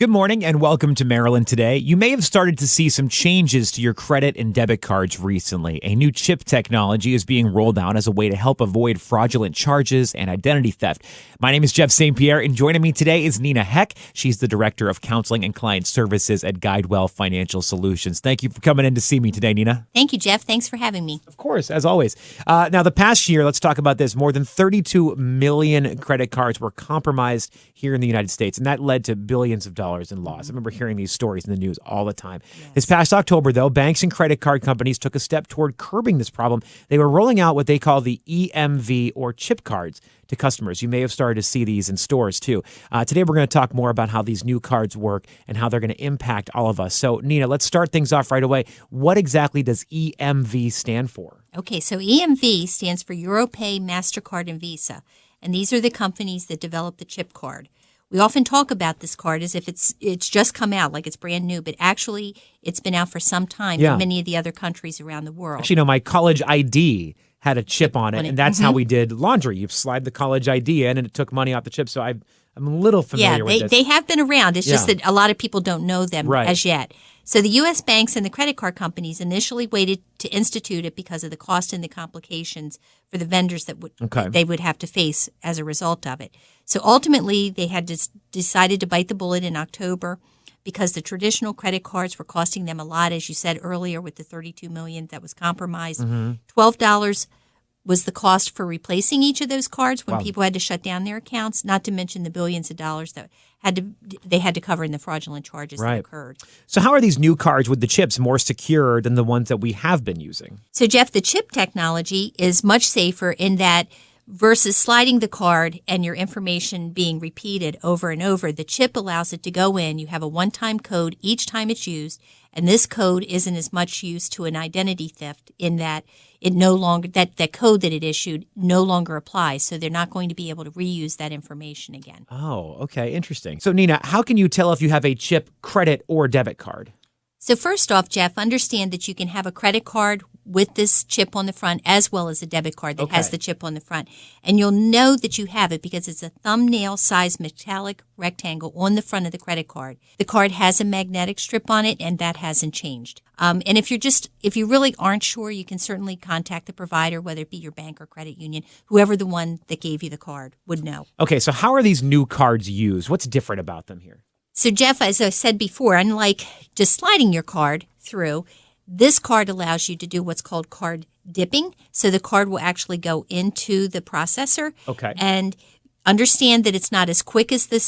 Good morning and welcome to Maryland Today. You may have started to see some changes to your credit and debit cards recently. A new chip technology is being rolled out as a way to help avoid fraudulent charges and identity theft. My name is Jeff St. Pierre, and joining me today is Nina Heck. She's the Director of Counseling and Client Services at Guidewell Financial Solutions. Thank you for coming in to see me today, Nina. Thank you, Jeff. Thanks for having me. Of course, as always. Now, the past year, let's talk about this. More than 32 million credit cards were compromised here in the United States, and that led to billions of dollars in loss. I remember hearing these stories in the news all the time. Yes. This past October, though, banks and credit card companies took a step toward curbing this problem. They were rolling out what they call the EMV or chip cards to customers. You may have started to see these in stores, too. Today, we're going to talk more about how these new cards work and how they're going to impact all of us. So, Nina, let's start things off right away. What exactly does EMV stand for? Okay, so EMV stands for Europay, MasterCard, and Visa. And these are the companies that develop the chip card. We often talk about this card as if it's just come out, like it's brand new, but actually it's been out for some time in many of the other countries around the world. Actually, my college ID had a chip on it, and that's how we did laundry. You slide the college ID in, and it took money off the chip, so I'm a little familiar with this. They have been around. It's just that a lot of people don't know them as yet. So the U.S. banks and the credit card companies initially waited to institute it because of the cost and the complications for the vendors that they would have to face as a result of it. So ultimately, they had decided to bite the bullet in October because the traditional credit cards were costing them a lot, as you said earlier, with the $32 million that was compromised. $12 was the cost for replacing each of those cards when people had to shut down their accounts, not to mention the billions of dollars that they had to cover in the fraudulent charges that occurred. So how are these new cards with the chips more secure than the ones that we have been using? So, Jeff, the chip technology is much safer in that versus sliding the card and your information being repeated over and over, the chip allows it to go in. You have a one-time code each time it's used, and this code isn't as much used to an identity theft in that it no longer that code that it issued no longer applies. So they're not going to be able to reuse that information again. Oh, okay, interesting. So Nina, how can you tell if you have a chip credit or debit card? So first off, Jeff, understand that you can have a credit card with this chip on the front as well as a debit card that has the chip on the front. And you'll know that you have it because it's a thumbnail-sized metallic rectangle on the front of the credit card. The card has a magnetic strip on it, and that hasn't changed. And if you really aren't sure, you can certainly contact the provider, whether it be your bank or credit union, whoever the one that gave you the card would know. Okay, so how are these new cards used? What's different about them here? So, Jeff, as I said before, unlike just sliding your card through, this card allows you to do what's called card dipping. So the card will actually go into the processor. Okay. And understand that it's not as quick as the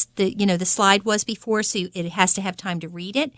slide was before, so it has to have time to read it.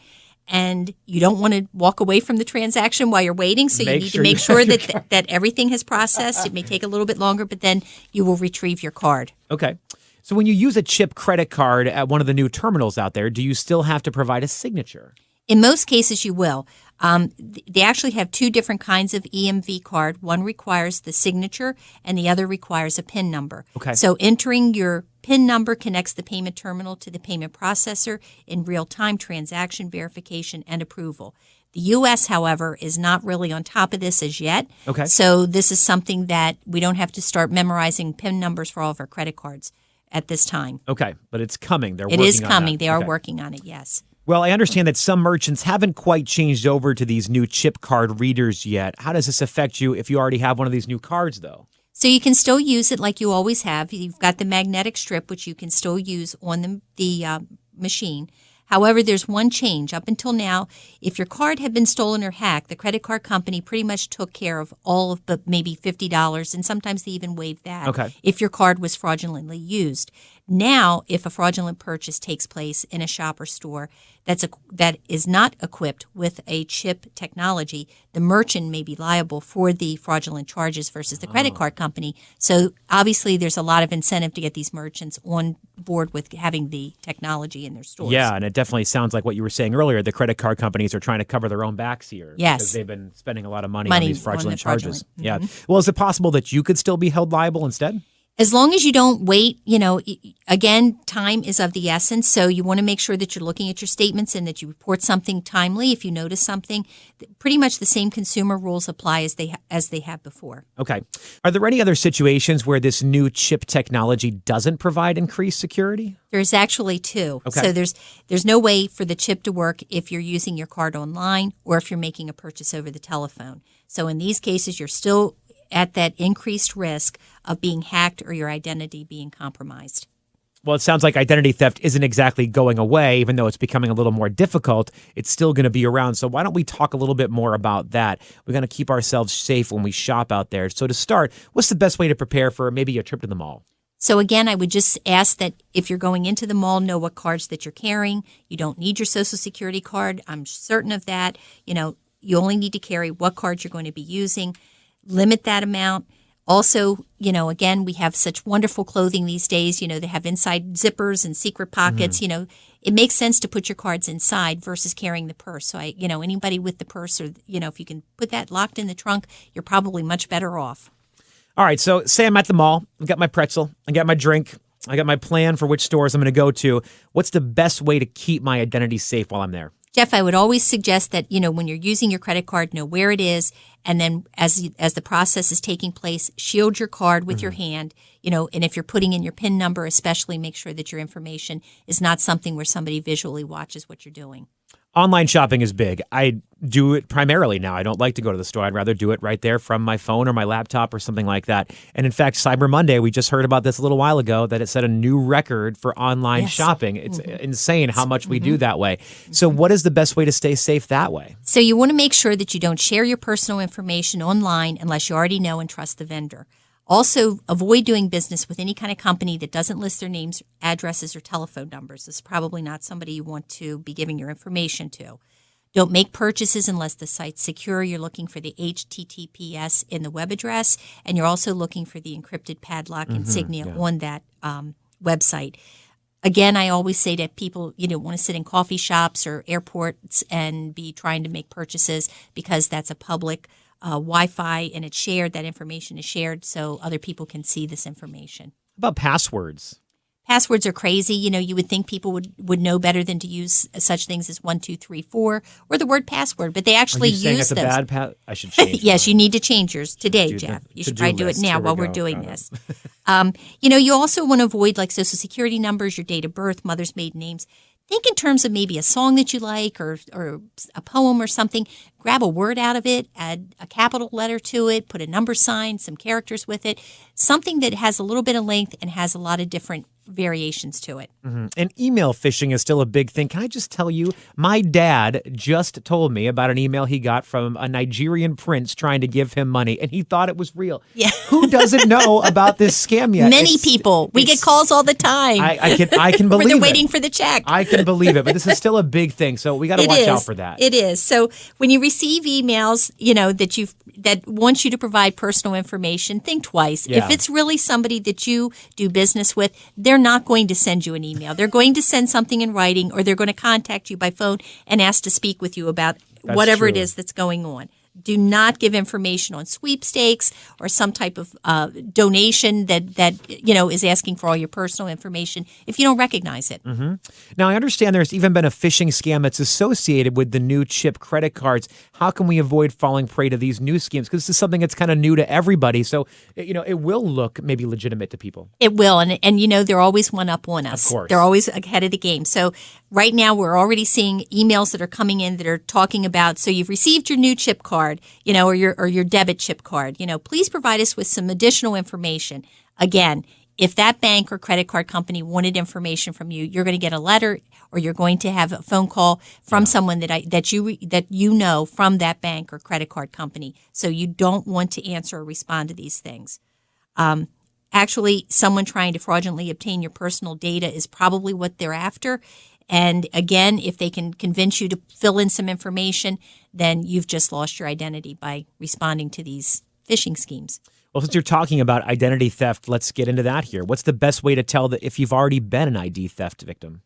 And you don't want to walk away from the transaction while you're waiting, so you need to make sure that everything has processed. It may take a little bit longer, but then you will retrieve your card. Okay. So when you use a chip credit card at one of the new terminals out there, do you still have to provide a signature? In most cases, you will. They actually have two different kinds of EMV card. One requires the signature, and the other requires a PIN number. Okay. So entering your PIN number connects the payment terminal to the payment processor in real-time transaction verification and approval. The U.S., however, is not really on top of this as yet. Okay. So this is something that we don't have to start memorizing PIN numbers for all of our credit cards at this time. Okay, but it's coming. It is coming. They are working on it, yes. Well, I understand that some merchants haven't quite changed over to these new chip card readers yet. How does this affect you if you already have one of these new cards, though? So you can still use it like you always have. You've got the magnetic strip, which you can still use on the machine. However, there's one change. Up until now, if your card had been stolen or hacked, the credit card company pretty much took care of all of but maybe $50, and sometimes they even waived that if your card was fraudulently used. Now, if a fraudulent purchase takes place in a shop or store that is not equipped with a chip technology, the merchant may be liable for the fraudulent charges versus the credit card company. So obviously there's a lot of incentive to get these merchants on board with having the technology in their stores. Yeah, and it definitely sounds like what you were saying earlier. The credit card companies are trying to cover their own backs here. Yes. Because they've been spending a lot of money on these fraudulent charges. Mm-hmm. Yeah. Well, is it possible that you could still be held liable instead? As long as you don't wait, again, time is of the essence. So you want to make sure that you're looking at your statements and that you report something timely if you notice something. Pretty much the same consumer rules apply as they have before. Okay. Are there any other situations where this new chip technology doesn't provide increased security? There's actually two. Okay. So there's no way for the chip to work if you're using your card online or if you're making a purchase over the telephone. So in these cases, you're still at that increased risk of being hacked or your identity being compromised. Well, it sounds like identity theft isn't exactly going away, even though it's becoming a little more difficult. It's still going to be around. So why don't we talk a little bit more about that? We're going to keep ourselves safe when we shop out there. So to start, what's the best way to prepare for maybe a trip to the mall? So again, I would just ask that if you're going into the mall, know what cards that you're carrying. You don't need your Social Security card. I'm certain of that. You only need to carry what cards you're going to be using. Limit that amount. Also, again, we have such wonderful clothing these days. They have inside zippers and secret pockets. It makes sense to put your cards inside versus carrying the purse. So anybody with the purse or, if you can put that locked in the trunk, you're probably much better off. All right. So say I'm at the mall. I got my pretzel. I got my drink. I got my plan for which stores I'm going to go to. What's the best way to keep my identity safe while I'm there? Jeff, I would always suggest that, when you're using your credit card, know where it is. And then as the process is taking place, shield your card with your hand, and if you're putting in your PIN number, especially make sure that your information is not something where somebody visually watches what you're doing. Online shopping is big. I do it primarily now. I don't like to go to the store. I'd rather do it right there from my phone or my laptop or something like that. And in fact, Cyber Monday, we just heard about this a little while ago, that it set a new record for online shopping. It's insane how much we do that way. So what is the best way to stay safe that way? So you want to make sure that you don't share your personal information online unless you already know and trust the vendor. Also, avoid doing business with any kind of company that doesn't list their names, addresses, or telephone numbers. This is probably not somebody you want to be giving your information to. Don't make purchases unless the site's secure. You're looking for the HTTPS in the web address, and you're also looking for the encrypted padlock insignia on that website. Again, I always say to people, you don't want to sit in coffee shops or airports and be trying to make purchases because that's a public Wi-Fi and it's shared. That information is shared so other people can see this information. How about passwords? Passwords are crazy. You would think people would know better than to use such things as 1, 2, 3, 4 or the word password, but they actually use those. That's a bad I should change. Yes, you need to change yours today, Jeff. You should probably do it now while we're doing this. You also want to avoid like Social Security numbers, your date of birth, mother's maiden names. Think in terms of maybe a song that you like or a poem or something. Grab a word out of it, add a capital letter to it, put a number sign, some characters with it, something that has a little bit of length and has a lot of different variations to it. Mm-hmm. And email phishing is still a big thing. Can I just tell you, my dad just told me about an email he got from a Nigerian prince trying to give him money, and he thought it was real. Yeah. Who doesn't know about this scam yet? Many people. We get calls all the time. I can believe it. They're waiting for the check. I can believe it, but this is still a big thing, so we got to watch out for that. It is. So when you receive emails, that wants you to provide personal information, think twice. Yeah. If it's really somebody that you do business with, they're not going to send you an email. They're going to send something in writing, or they're going to contact you by phone and ask to speak with you about whatever it is that's going on. Do not give information on sweepstakes or some type of donation that is asking for all your personal information if you don't recognize it. Mm-hmm. Now, I understand there's even been a phishing scam that's associated with the new chip credit cards. How can we avoid falling prey to these new schemes? Because this is something that's kind of new to everybody. So, it will look maybe legitimate to people. It will. And they're always one up on us. Of course. They're always ahead of the game. So right now we're already seeing emails that are coming in that are talking about, so you've received your new chip card, or your debit chip card, please provide us with some additional information. Again, if that bank or credit card company wanted information from you, you're going to get a letter or you're going to have a phone call from someone that you know from that bank or credit card company. So you don't want to answer or respond to these things. Actually, someone trying to fraudulently obtain your personal data is probably what they're after. And again, if they can convince you to fill in some information, then you've just lost your identity by responding to these phishing schemes. Well, since you're talking about identity theft, let's get into that here. What's the best way to tell that if you've already been an ID theft victim?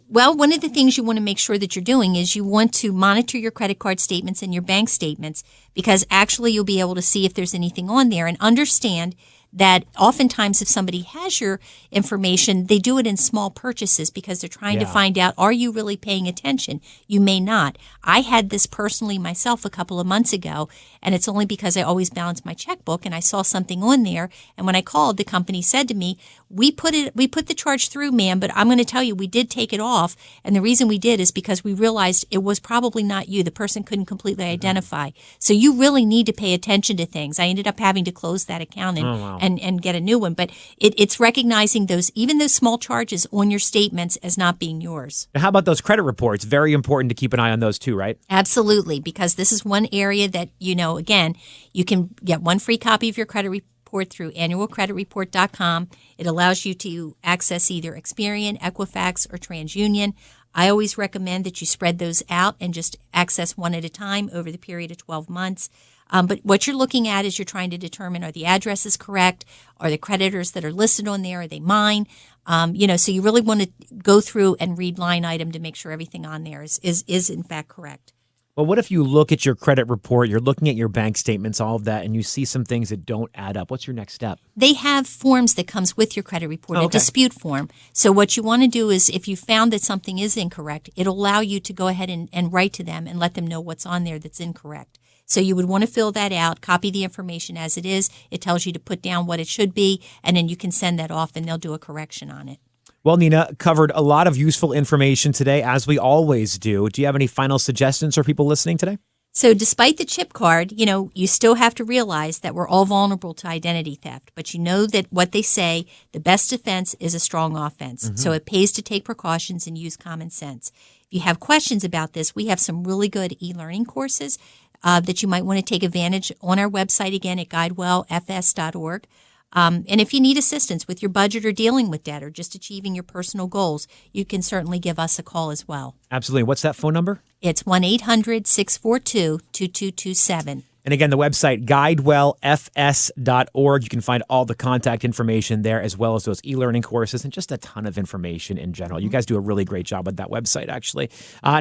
Well, one of the things you want to make sure that you're doing is you want to monitor your credit card statements and your bank statements, because actually you'll be able to see if there's anything on there and understand that oftentimes if somebody has your information, they do it in small purchases because they're trying to find out, are you really paying attention? You may not. I had this personally myself a couple of months ago, and it's only because I always balance my checkbook and I saw something on there. And when I called, the company said to me, we put the charge through, ma'am, but I'm going to tell you, we did take it off. And the reason we did is because we realized it was probably not you. The person couldn't completely identify. So you really need to pay attention to things. I ended up having to close that account and get a new one. But it's recognizing even those small charges on your statements as not being yours. Now, how about those credit reports? Very important to keep an eye on those too, right? Absolutely, because this is one area that, again, you can get one free copy of your credit report through annualcreditreport.com. It allows you to access either Experian, Equifax, or TransUnion. I always recommend that you spread those out and just access one at a time over the period of 12 months. But what you're looking at is you're trying to determine, are the addresses correct? Are the creditors that are listed on there, are they mine? So you really want to go through and read line item to make sure everything on there is in fact correct. Well, what if you look at your credit report, you're looking at your bank statements, all of that, and you see some things that don't add up? What's your next step? They have forms that comes with your credit report, a dispute form. So what you want to do is if you found that something is incorrect, it'll allow you to go ahead and write to them and let them know what's on there that's incorrect. So you would want to fill that out, copy the information as it is. It tells you to put down what it should be, and then you can send that off and they'll do a correction on it. Well, Nina, covered a lot of useful information today, as we always do. Do you have any final suggestions for people listening today? So despite the chip card, you still have to realize that we're all vulnerable to identity theft. But you know that what they say, the best defense is a strong offense. So it pays to take precautions and use common sense. If you have questions about this, we have some really good e-learning courses that you might want to take advantage on our website, again, at guidewellfs.org. And if you need assistance with your budget or dealing with debt or just achieving your personal goals, you can certainly give us a call as well. Absolutely. What's that phone number? It's 1-800-642-2227. And again, the website, guidewellfs.org. You can find all the contact information there, as well as those e-learning courses and just a ton of information in general. You guys do a really great job with that website, actually.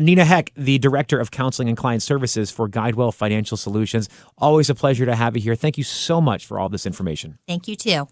Nina Heck, the Director of Counseling and Client Services for Guidewell Financial Solutions. Always a pleasure to have you here. Thank you so much for all this information. Thank you, too.